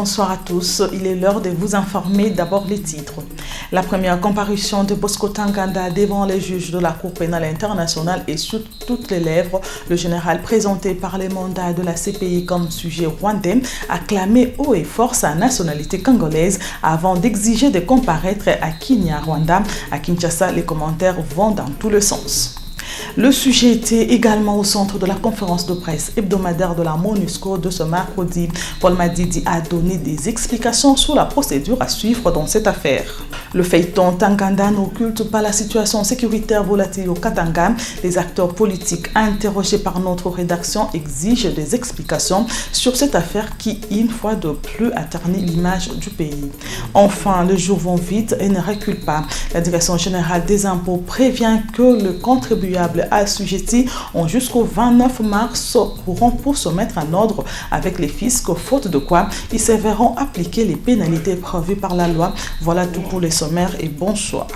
bonsoir à tous. Il est l'heure de vous informer. D'abord les titres. La première comparution de Bosco Ntaganda devant les juges de la Cour pénale internationale est sur toutes les lèvres. Le général présenté par les mandats de la CPI comme sujet rwandais a clamé haut et fort sa nationalité congolaise avant d'exiger de comparaître à Kinyarwanda. À Kinshasa, les commentaires vont dans tous les sens. Le sujet était également au centre de la conférence de presse hebdomadaire de la MONUSCO de ce mercredi. Paul Madidi a donné des explications sur la procédure à suivre dans cette affaire. Le feuilleton Ntaganda n'occulte pas la situation sécuritaire volatile au Katanga. Les acteurs politiques interrogés par notre rédaction exigent des explications sur cette affaire qui, une fois de plus, a terni l'image du pays. Enfin, les jours vont vite et ne reculent pas. La Direction générale des impôts prévient que le contribuable assujettis ont jusqu'au 29 mars pour se mettre en ordre avec les fiscs, faute de quoi ils se verront appliquer les pénalités prévues par la loi. Voilà tout pour les sommaires et bonsoir.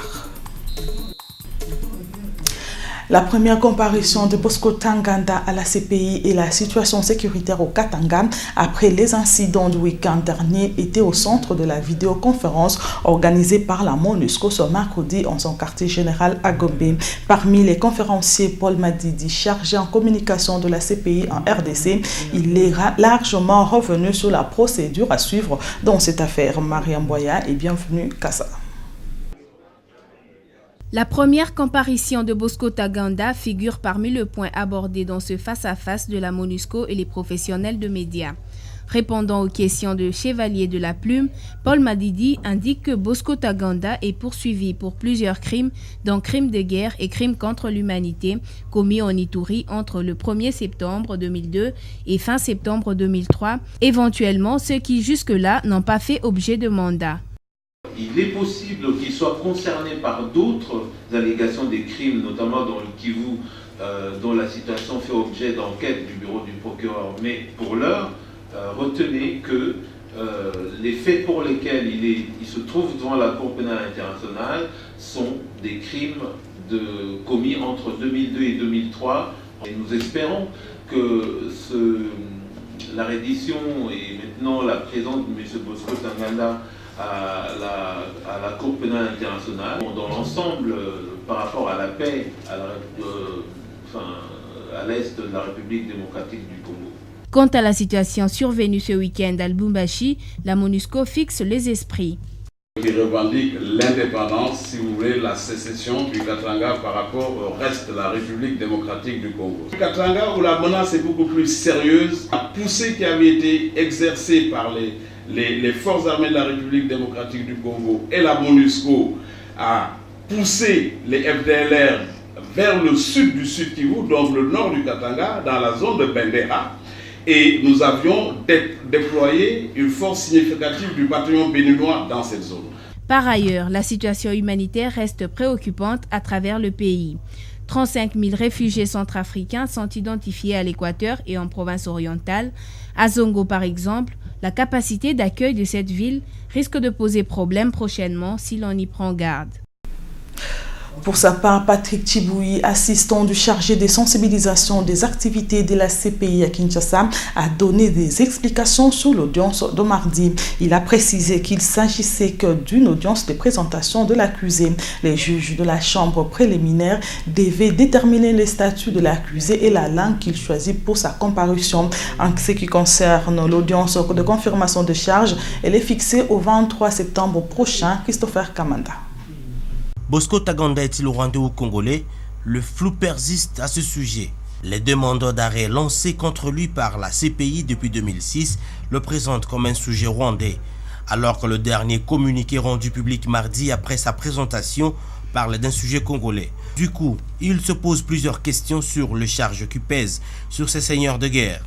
La première comparution de Bosco Ntaganda à la CPI et la situation sécuritaire au Katanga après les incidents du week-end dernier était au centre de la vidéoconférence organisée par la MONUSCO ce mercredi en son quartier général à Gombe. Parmi les conférenciers, Paul Madidi, chargé en communication de la CPI en RDC, il est largement revenu sur la procédure à suivre dans cette affaire. Mariam Boya et bienvenue Kassa. La première comparution de Bosco Ntaganda figure parmi les points abordés dans ce face-à-face de la MONUSCO et les professionnels de médias. Répondant aux questions de Chevalier de la Plume, Paul Madidi indique que Bosco Ntaganda est poursuivi pour plusieurs crimes, dont crimes de guerre et crimes contre l'humanité, commis en Ituri entre le 1er septembre 2002 et fin septembre 2003, éventuellement ceux qui jusque-là n'ont pas fait objet de mandat. Il est possible qu'il soit concerné par d'autres allégations des crimes, notamment dans le Kivu, dont la situation fait objet d'enquête du bureau du procureur. Mais pour l'heure, retenez que les faits pour lesquels il se trouve devant la Cour pénale internationale sont des crimes commis entre 2002 et 2003. Et nous espérons que la reddition et maintenant la présence de M. Bosco Ntaganda à la Cour pénale internationale, dans l'ensemble, par rapport à la paix à l'est de la République démocratique du Congo. Quant à la situation survenue ce week-end à Lubumbashi, la MONUSCO fixe les esprits. Qui revendique l'indépendance, si vous voulez, la sécession du Katanga par rapport au reste de la République démocratique du Congo. Le Katanga, où la menace est beaucoup plus sérieuse, la poussée qui avait été exercée par les forces armées de la République démocratique du Congo et la MONUSCO a poussé les FDLR vers le sud du Sud Kivu, donc le nord du Katanga, dans la zone de Bendera. Et nous avions déployé une force significative du bataillon béninois dans cette zone. Par ailleurs, la situation humanitaire reste préoccupante à travers le pays. 35 000 réfugiés centrafricains sont identifiés à l'Équateur et en province orientale. À Zongo, par exemple, la capacité d'accueil de cette ville risque de poser problème prochainement si l'on y prend garde. Pour sa part, Patrick Chiboui, assistant du chargé des sensibilisations des activités de la CPI à Kinshasa, a donné des explications sur l'audience de mardi. Il a précisé qu'il s'agissait que d'une audience de présentation de l'accusé. Les juges de la chambre préliminaire devaient déterminer les statuts de l'accusé et la langue qu'il choisit pour sa comparution. En ce qui concerne l'audience de confirmation de charge, elle est fixée au 23 septembre prochain. Christopher Kamanda. Bosco Ntaganda est-il rwandais ou congolais? Le flou persiste à ce sujet. Les demandes d'arrêt lancées contre lui par la CPI depuis 2006 le présentent comme un sujet rwandais, alors que le dernier communiqué rendu public mardi après sa présentation parle d'un sujet congolais. Du coup, il se pose plusieurs questions sur les charges qui pèsent sur ces seigneurs de guerre.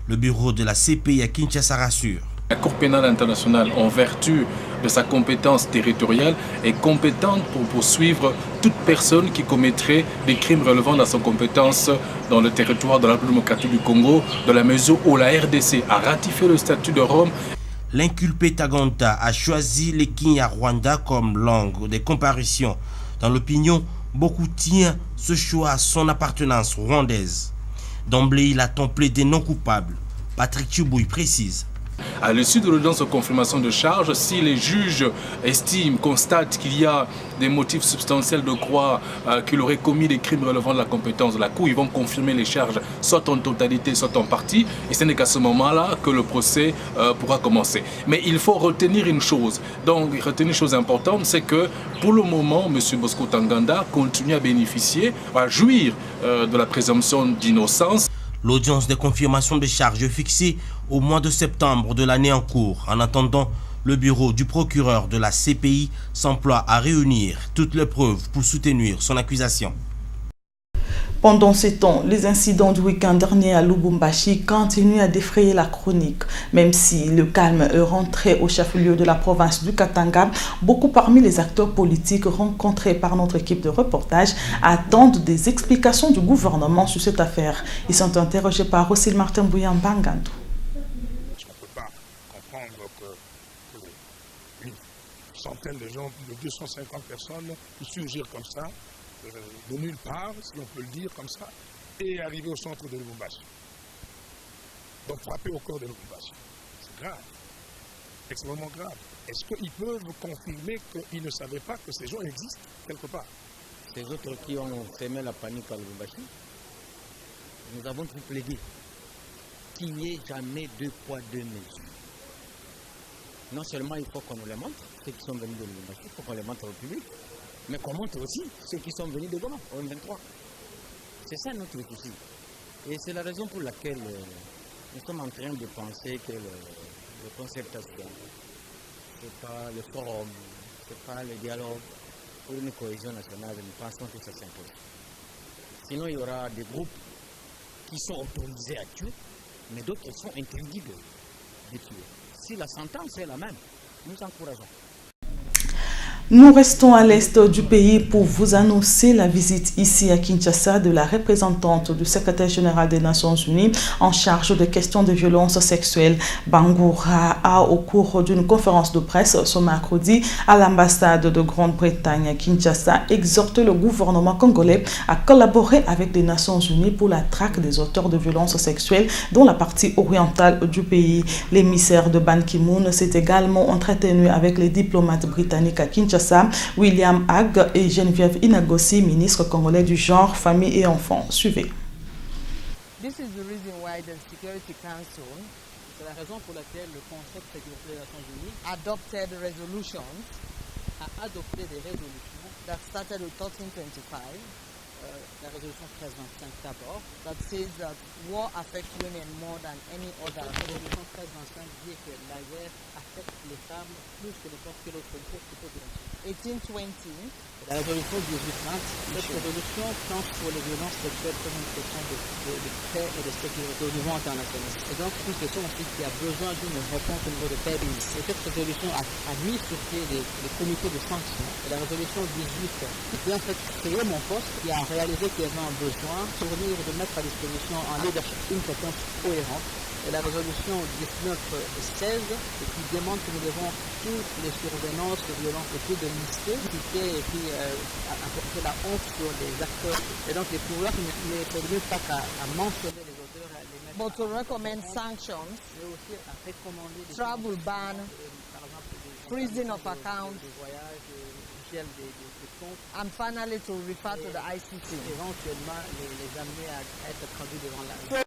Le bureau de la CPI à Kinshasa rassure. La Cour pénale internationale, en vertu de sa compétence territoriale, est compétente pour poursuivre toute personne qui commettrait des crimes relevant de son compétence dans le territoire de la République démocratique du Congo, dans la mesure où la RDC a ratifié le statut de Rome. L'inculpé Ntaganda a choisi le Kinyarwanda comme langue des comparutions. Dans l'opinion, beaucoup tiennent ce choix à son appartenance rwandaise. D'emblée, il a plaidé non coupable. Patrick Chiboui précise. À l'issue de l'audience de confirmation de charge, si les juges constatent qu'il y a des motifs substantiels de croire qu'il aurait commis des crimes relevant de la compétence de la Cour, ils vont confirmer les charges soit en totalité, soit en partie. Et ce n'est qu'à ce moment-là que le procès pourra commencer. Mais il faut retenir une chose. Donc, retenir une chose importante, c'est que pour le moment, M. Bosco Ntaganda continue à bénéficier, à jouir de la présomption d'innocence. L'audience de confirmation de charges fixée au mois de septembre de l'année en cours. En attendant, le bureau du procureur de la CPI s'emploie à réunir toutes les preuves pour soutenir son accusation. Pendant ces temps, les incidents du week-end dernier à Lubumbashi continuent à défrayer la chronique. Même si le calme est rentré au chef-lieu de la province du Katanga, beaucoup parmi les acteurs politiques rencontrés par notre équipe de reportage attendent des explications du gouvernement sur cette affaire. Ils sont interrogés par Rosil Martin Bouyambangandou. On ne peut pas comprendre qu'une centaine de gens, de 250 personnes, puissent surgir comme ça, de nulle part, si on peut le dire comme ça, et arriver au centre de Lubumbashi. Donc frapper au corps de Lubumbashi. C'est grave, extrêmement grave. Est-ce qu'ils peuvent confirmer qu'ils ne savaient pas que ces gens existent quelque part? Ces autres qui ont semé la panique à Lubumbashi, nous avons tout plaidé qu'il n'y ait jamais deux poids, deux mesures. Non seulement il faut qu'on nous les montre, ceux qui sont venus de Lubumbashi, il faut qu'on les montre au public, mais qu'on montre aussi ceux qui sont venus de Goma, au M23. C'est ça notre souci. Et c'est la raison pour laquelle nous sommes en train de penser que le concertation, ce n'est pas le forum, ce n'est pas le dialogue pour une cohésion nationale, nous pensons que ça s'impose. Sinon, il y aura des groupes qui sont autorisés à tuer, mais d'autres sont interdits de tuer. Si la sentence est la même, nous encourageons. Nous restons à l'est du pays pour vous annoncer la visite ici à Kinshasa de la représentante du secrétaire général des Nations Unies en charge des questions de violence sexuelle. Bangoura a, au cours d'une conférence de presse ce mercredi à l'ambassade de Grande-Bretagne à Kinshasa, exhorté le gouvernement congolais à collaborer avec les Nations Unies pour la traque des auteurs de violences sexuelles dans la partie orientale du pays. L'émissaire de Ban Ki-moon s'est également entretenu avec les diplomates britanniques à Kinshasa, William Hague et Geneviève Inagossi, ministre congolais du genre, famille et enfants. Suivez. This is the reason why the Security Council, c'est la raison pour laquelle le Conseil de sécurité des Nations Unies adopted resolutions, a adopté des résolutions that started with 1325, la résolution 1325 d'abord, that says that war affects women more than any other. La résolution 1325 dit que la guerre affecte les femmes plus que n'importe quelle autre population. 1820, la résolution 1830, cette résolution planche pour les violences sexuelles comme une question de paix et de sécurité au niveau international. Et donc, c'est une question aussi qui a besoin d'une réponse au niveau de paix. Et cette résolution a mis sur pied des comités de sanctions. Et la résolution 18 qui a en fait créé mon poste, qui a réalisé qu'il y avait un besoin de mettre à disposition un leadership, une réponse cohérente. Et la résolution 1916 qui demande que nous devons toutes les survenances de violences et tout dénoncer, et puis apporter la honte sur les acteurs. Et donc les pouvoirs ne permettent pas qu'à mentionner les auteurs, les mettre. But to recommend sanctions, mais aussi à recommander des travel ban, par exemple, freezing of accounts, des voyages, des comptes, and finally to refer to the ICC. Éventuellement les amener à être traduits devant la.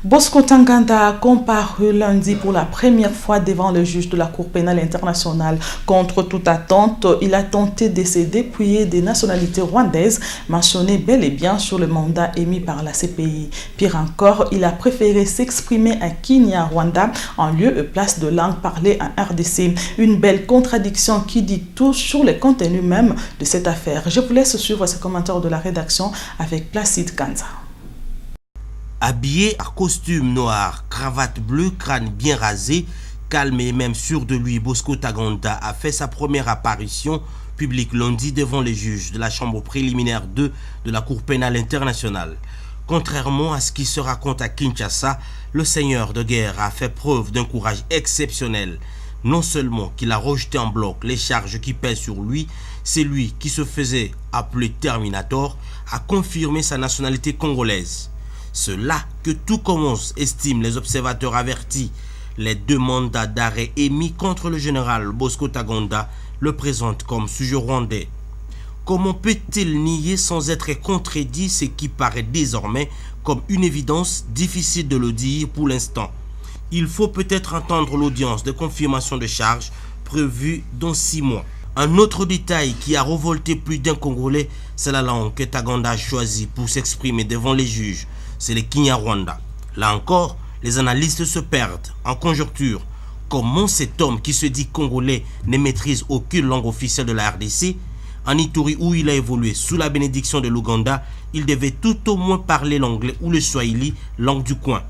Bosco Ntaganda a comparu lundi pour la première fois devant le juge de la Cour pénale internationale. Contre toute attente, il a tenté de se dépouiller des nationalités rwandaises mentionnées bel et bien sur le mandat émis par la CPI. Pire encore, il a préféré s'exprimer à Kinyarwanda en lieu et place de langue parlée en RDC. Une belle contradiction qui dit tout sur le contenu même de cette affaire. Je vous laisse suivre ce commentaire de la rédaction avec Placide Kanza. Habillé à costume noir, cravate bleue, crâne bien rasé, calme et même sûr de lui, Bosco Ntaganda a fait sa première apparition publique lundi devant les juges de la chambre préliminaire 2 de la Cour pénale internationale. Contrairement à ce qui se raconte à Kinshasa, le seigneur de guerre a fait preuve d'un courage exceptionnel. Non seulement qu'il a rejeté en bloc les charges qui pèsent sur lui, c'est lui qui se faisait appeler Terminator, a confirmé sa nationalité congolaise. C'est là que tout commence, estiment les observateurs avertis. Les 2 mandats d'arrêt émis contre le général Bosco Ntaganda le présentent comme sujet rwandais. Comment peut-il nier sans être contredit ce qui paraît désormais comme une évidence difficile de le dire pour l'instant? Il faut peut-être entendre l'audience de confirmation de charge prévue dans 6 mois. Un autre détail qui a révolté plus d'un Congolais, c'est la langue que Ntaganda a choisie pour s'exprimer devant les juges. C'est le Kinyarwanda. Là encore, les analystes se perdent en conjecture. Comment cet homme qui se dit congolais ne maîtrise aucune langue officielle de la RDC? En Ituri, où il a évolué sous la bénédiction de l'Ouganda, il devait tout au moins parler l'anglais ou le swahili, langue du coin.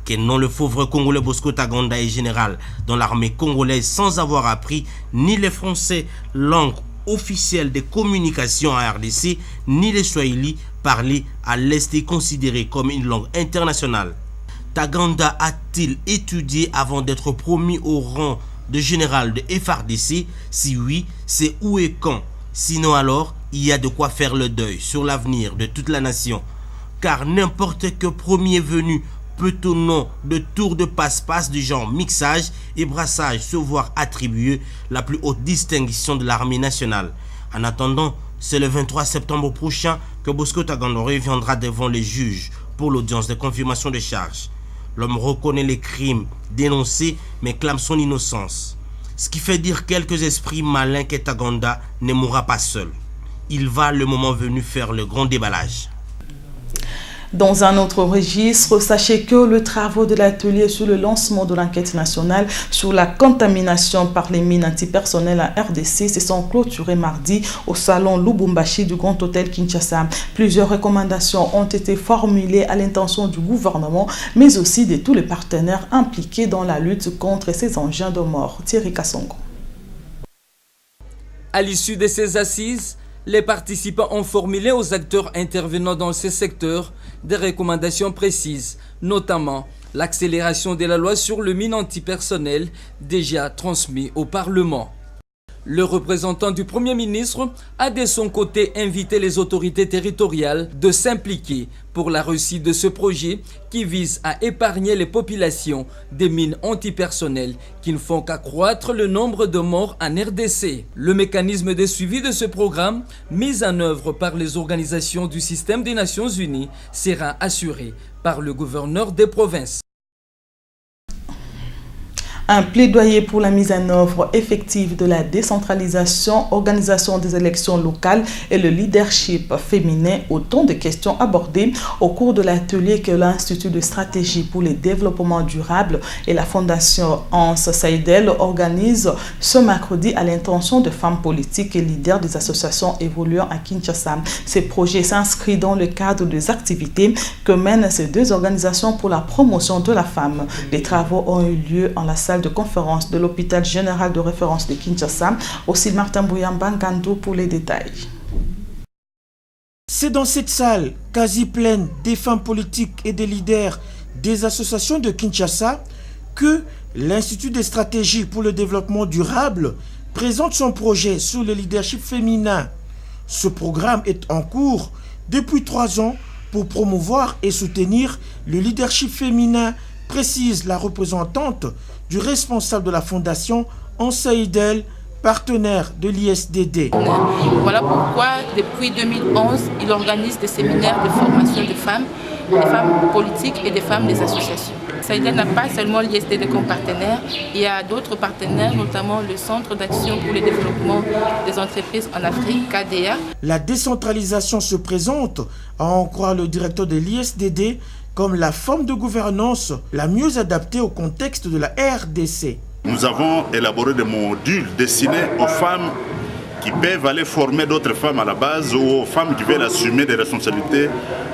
Que non, le pauvre Congolais Bosco Ntaganda est général dans l'armée congolaise sans avoir appris ni le français, langue officielle de communication en RDC, ni le swahili, parlé à l'Est et considéré comme une langue internationale. Ntaganda a-t-il étudié avant d'être promu au rang de général de FARDC? Si oui, c'est où et quand? Sinon alors, il y a de quoi faire le deuil sur l'avenir de toute la nation. Car n'importe que premier venu peut au nom de tour de passe-passe du genre mixage et brassage se voir attribuer la plus haute distinction de l'armée nationale. En attendant, c'est le 23 septembre prochain que Bosco Ntaganda reviendra devant les juges pour l'audience de confirmation de charges. L'homme reconnaît les crimes dénoncés mais clame son innocence. Ce qui fait dire quelques esprits malins que Ntaganda ne mourra pas seul. Il va le moment venu faire le grand déballage. Dans un autre registre, sachez que les travaux de l'atelier sur le lancement de l'enquête nationale sur la contamination par les mines antipersonnelles à RDC se sont clôturés mardi au salon Lubumbashi du Grand Hôtel Kinshasa. Plusieurs recommandations ont été formulées à l'intention du gouvernement, mais aussi de tous les partenaires impliqués dans la lutte contre ces engins de mort. Thierry Kassongo. À l'issue de ces assises, les participants ont formulé aux acteurs intervenant dans ces secteurs des recommandations précises, notamment l'accélération de la loi sur le mine antipersonnel déjà transmis au Parlement. Le représentant du Premier ministre a de son côté invité les autorités territoriales de s'impliquer pour la réussite de ce projet qui vise à épargner les populations des mines antipersonnelles qui ne font qu'accroître le nombre de morts en RDC. Le mécanisme de suivi de ce programme, mis en œuvre par les organisations du système des Nations Unies, sera assuré par le gouverneur des provinces. Un plaidoyer pour la mise en œuvre effective de la décentralisation, organisation des élections locales et le leadership féminin, autant de questions abordées au cours de l'atelier que l'Institut de stratégie pour le développement durable et la Fondation Hans Seidel organisent ce mercredi à l'intention de femmes politiques et leaders des associations évoluant à Kinshasa. Ce projet s'inscrit dans le cadre des activités que mènent ces deux organisations pour la promotion de la femme. Les travaux ont eu lieu en la salle de conférence de l'hôpital général de référence de Kinshasa. Aussi Martin Bouyamba Ngandou pour les détails. C'est dans cette salle, quasi pleine des femmes politiques et des leaders des associations de Kinshasa, que l'Institut de stratégie pour le développement durable présente son projet sur le leadership féminin. Ce programme est en cours depuis 3 ans pour promouvoir et soutenir le leadership féminin, précise la représentante du responsable de la fondation Hans Seidel, partenaire de l'ISDD. Voilà pourquoi, depuis 2011, il organise des séminaires de formation de femmes politiques et des femmes des associations. Seidel n'a pas seulement l'ISDD comme partenaire, il y a d'autres partenaires, notamment le Centre d'action pour le développement des entreprises en Afrique, KDA. La décentralisation se présente, à en croire le directeur de l'ISDD, comme la forme de gouvernance la mieux adaptée au contexte de la RDC. Nous avons élaboré des modules destinés aux femmes qui peuvent aller former d'autres femmes à la base ou aux femmes qui veulent assumer des responsabilités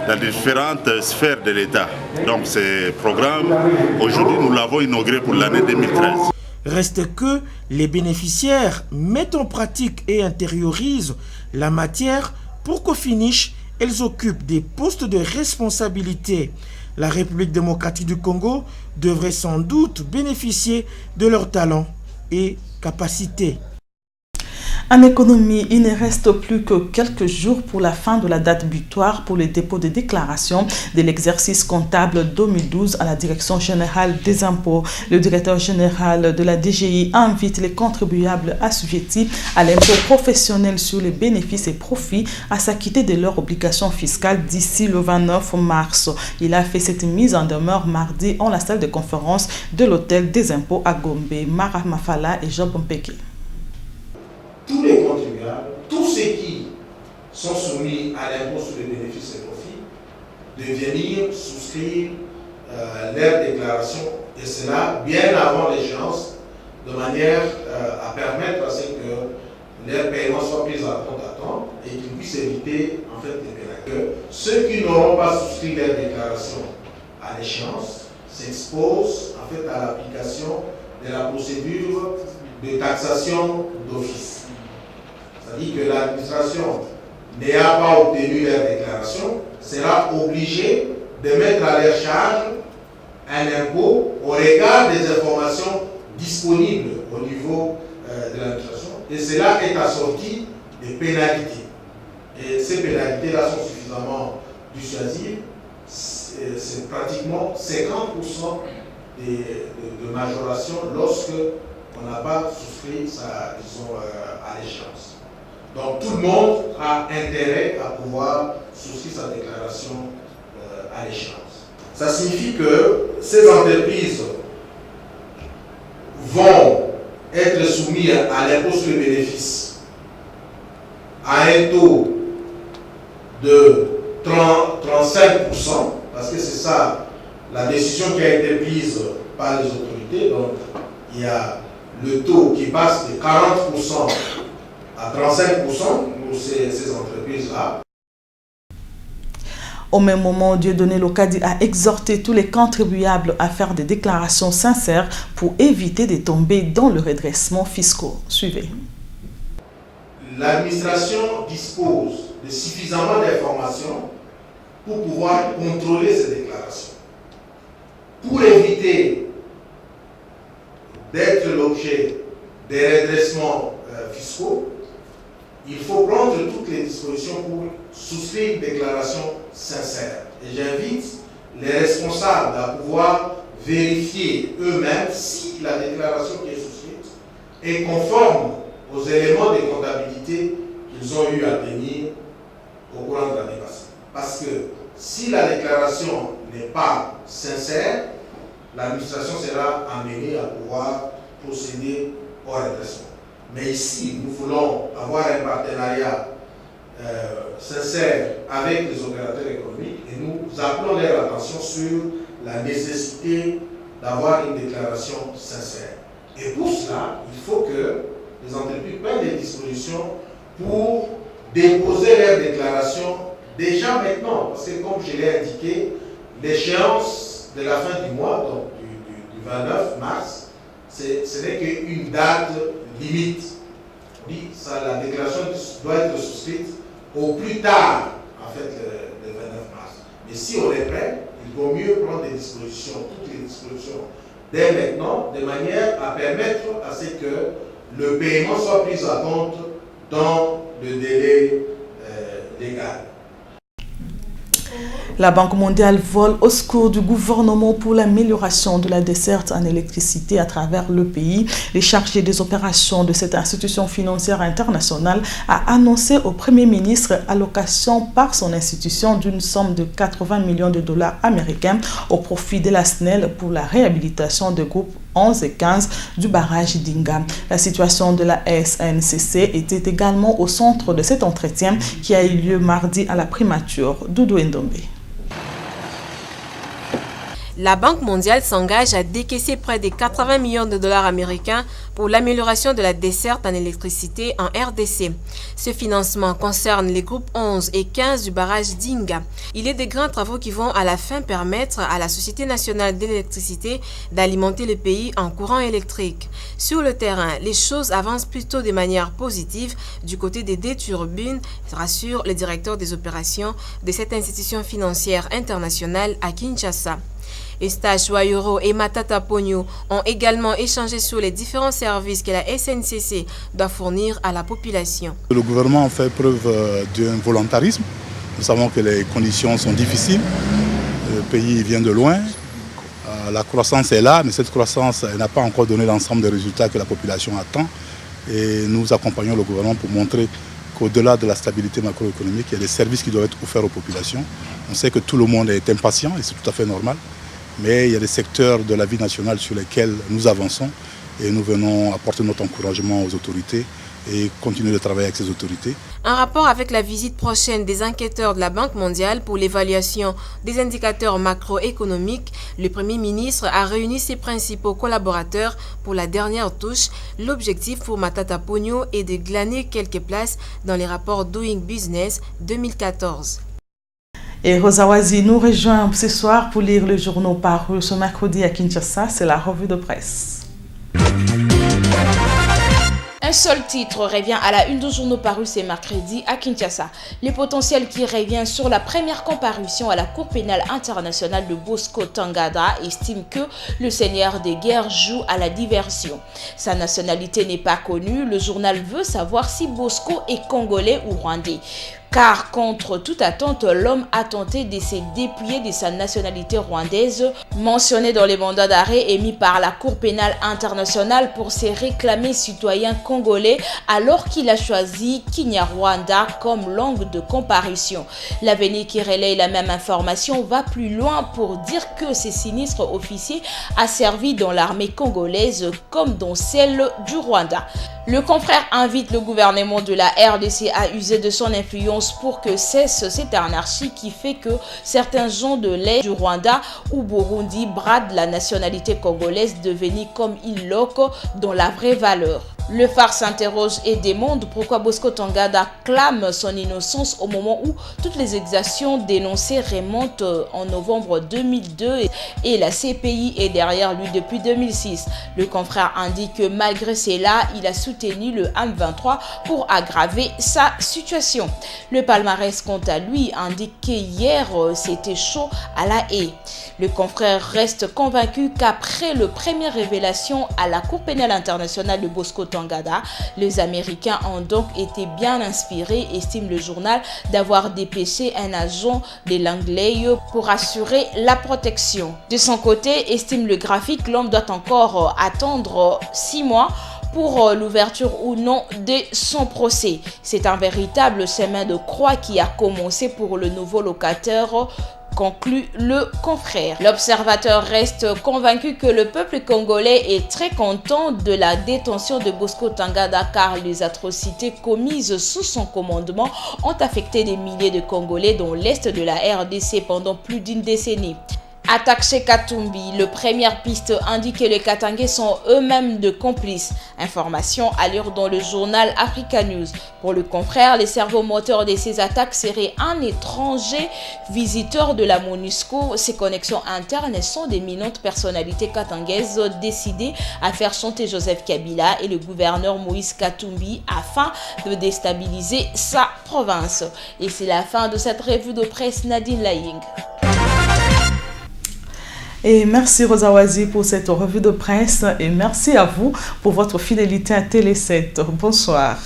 dans différentes sphères de l'État. Donc ce programme, aujourd'hui, nous l'avons inauguré pour l'année 2013. Reste que les bénéficiaires mettent en pratique et intériorisent la matière pour qu'au finish, elles occupent des postes de responsabilité. La République démocratique du Congo devrait sans doute bénéficier de leurs talents et capacités. En économie, il ne reste plus que quelques jours pour la fin de la date butoir pour le dépôt de déclaration de l'exercice comptable 2012 à la Direction générale des impôts. Le directeur général de la DGI invite les contribuables assujettis à l'impôt professionnel sur les bénéfices et profits à s'acquitter de leurs obligations fiscales d'ici le 29 mars. Il a fait cette mise en demeure mardi en la salle de conférence de l'hôtel des impôts à Gombe. Mara Mafala et Job Mpeke. Tous les contribuables, tous ceux qui sont soumis à l'impôt sur les bénéfices et profits, de venir souscrire leur déclaration, et cela bien avant l'échéance, de manière à permettre à ce que leur paiement soit pris à compte à temps et qu'ils puissent éviter en fait les pénalités. Ceux qui n'auront pas souscrit leur déclaration à l'échéance s'exposent en fait à l'application de la procédure de taxation d'office. C'est-à-dire que l'administration n'ayant pas obtenu leur déclaration sera obligée de mettre à leur charge un impôt au regard des informations disponibles au niveau de l'administration. Et cela est assorti de pénalités. Et ces pénalités-là sont suffisamment dissuasives. C'est pratiquement 50% de majoration lorsque on n'a pas souscrit à l'échéance. Donc tout le monde a intérêt à pouvoir souscrire sa déclaration à l'échéance. Ça signifie que ces entreprises vont être soumises à l'impôt sur le bénéfice à un taux de 35%, parce que c'est ça la décision qui a été prise par les autorités. Donc il y a le taux qui passe de 40% à 35% pour ces entreprises-là. Au même moment, Dieudonné Lokadi a exhorté tous les contribuables à faire des déclarations sincères pour éviter de tomber dans le redressement fiscal. Suivez. L'administration dispose de suffisamment d'informations pour pouvoir contrôler ces déclarations. Pour éviter d'être l'objet des redressements fiscaux, il faut prendre toutes les dispositions pour souscrire une déclaration sincère. Et j'invite les responsables à pouvoir vérifier eux-mêmes si la déclaration qui est souscrite est conforme aux éléments de comptabilité qu'ils ont eu à tenir au courant de l'année passée. Parce que si la déclaration n'est pas sincère, l'administration sera amenée à pouvoir procéder au redressement. Mais ici, nous voulons avoir un partenariat sincère avec les opérateurs économiques et nous appelons leur attention sur la nécessité d'avoir une déclaration sincère. Et pour cela, il faut que les entreprises prennent des dispositions pour déposer leur déclaration déjà maintenant. Parce que comme je l'ai indiqué, l'échéance de la fin du mois, donc du 29 mars, ce n'est qu'une date limite. On dit ça, la déclaration doit être souscrite au plus tard, en fait, le 29 mars. Mais si on est prêt, il vaut mieux prendre des dispositions, toutes les dispositions, dès maintenant, de manière à permettre à ce que le paiement soit pris en compte dans le délai légal. La Banque mondiale vole au secours du gouvernement pour l'amélioration de la desserte en électricité à travers le pays. Les chargés des opérations de cette institution financière internationale a annoncé au Premier ministre allocation par son institution d'une somme de 80 millions de dollars américains au profit de la SNEL pour la réhabilitation des groupes 11 et 15 du barrage d'Inga. La situation de la SNCC était également au centre de cet entretien qui a eu lieu mardi à la primature. Doudou Ndombe. La Banque mondiale s'engage à décaisser près de 80 millions de dollars américains pour l'amélioration de la desserte en électricité en RDC. Ce financement concerne les groupes 11 et 15 du barrage d'Inga. Il est des grands travaux qui vont à la fin permettre à la Société nationale d'électricité d'alimenter le pays en courant électrique. Sur le terrain, les choses avancent plutôt de manière positive du côté des deux turbines, rassure le directeur des opérations de cette institution financière internationale à Kinshasa. Eustache Ouayouro et Matata Pogno ont également échangé sur les différents services que la SNCC doit fournir à la population. Le gouvernement fait preuve d'un volontarisme. Nous savons que les conditions sont difficiles. Le pays vient de loin. La croissance est là, mais cette croissance n'a pas encore donné l'ensemble des résultats que la population attend. Et nous accompagnons le gouvernement pour montrer qu'au-delà de la stabilité macroéconomique, il y a des services qui doivent être offerts aux populations. On sait que tout le monde est impatient et c'est tout à fait normal. Mais il y a des secteurs de la vie nationale sur lesquels nous avançons et nous venons apporter notre encouragement aux autorités et continuer de travailler avec ces autorités. En rapport avec la visite prochaine des enquêteurs de la Banque mondiale pour l'évaluation des indicateurs macroéconomiques, le Premier ministre a réuni ses principaux collaborateurs pour la dernière touche. L'objectif pour Matata Pogno est de glaner quelques places dans les rapports Doing Business 2014. Et Rosa Wazi nous rejoint ce soir pour lire le journal paru ce mercredi à Kinshasa, c'est la revue de presse. Un seul titre revient à la une du journal paru ce mercredi à Kinshasa. Le potentiel qui revient sur la première comparution à la Cour pénale internationale de Bosco Ntaganda estime que le seigneur de guerre joue à la diversion. Sa nationalité n'est pas connue. Le journal veut savoir si Bosco est congolais ou rwandais. Car contre toute attente, l'homme a tenté de se dépouiller de sa nationalité rwandaise, mentionnée dans les mandats d'arrêt émis par la Cour pénale internationale pour se réclamer citoyen congolais, alors qu'il a choisi Kinyarwanda comme langue de comparution. L'avenir qui relaye la même information va plus loin pour dire que ce sinistre officier a servi dans l'armée congolaise comme dans celle du Rwanda. Le confrère invite le gouvernement de la RDC à user de son influence pour que cesse cette anarchie qui fait que certains gens de l'Est du Rwanda ou Burundi bradent la nationalité congolaise devenue comme ils loquent dans la vraie valeur. Le phare s'interroge et demande pourquoi Bosco Ntaganda clame son innocence au moment où toutes les exactions dénoncées remontent en novembre 2002 et la CPI est derrière lui depuis 2006. Le confrère indique que malgré cela, il a soutenu le M23 pour aggraver sa situation. Le palmarès, quant à lui, indique qu'hier, c'était chaud à la haie. Le confrère reste convaincu qu'après la première révélation à la Cour pénale internationale de Bosco Ntaganda, les Américains ont donc été bien inspirés, estime le journal, d'avoir dépêché un agent de l'Anglais pour assurer la protection. De son côté, estime le graphique, l'homme doit encore attendre 6 mois pour l'ouverture ou non de son procès. C'est un véritable chemin de croix qui a commencé pour le nouveau locataire, conclut le confrère. L'observateur reste convaincu que le peuple congolais est très content de la détention de Bosco Ntaganda car les atrocités commises sous son commandement ont affecté des milliers de Congolais dans l'est de la RDC pendant plus d'une décennie. Attaque chez Katumbi, le première piste indique que les Katangais sont eux-mêmes de complices. Information à lire dans le journal Africa News. Pour le confrère, les cerveaux moteurs de ces attaques seraient un étranger visiteur de la MONUSCO. Ces connexions internes sont d'éminentes personnalités katangaises décidées à faire chanter Joseph Kabila et le gouverneur Moïse Katumbi afin de déstabiliser sa province. Et c'est la fin de cette revue de presse. Nadine Laying. Et merci Rosa Wazi pour cette revue de presse et merci à vous pour votre fidélité à Télé 7. Bonsoir.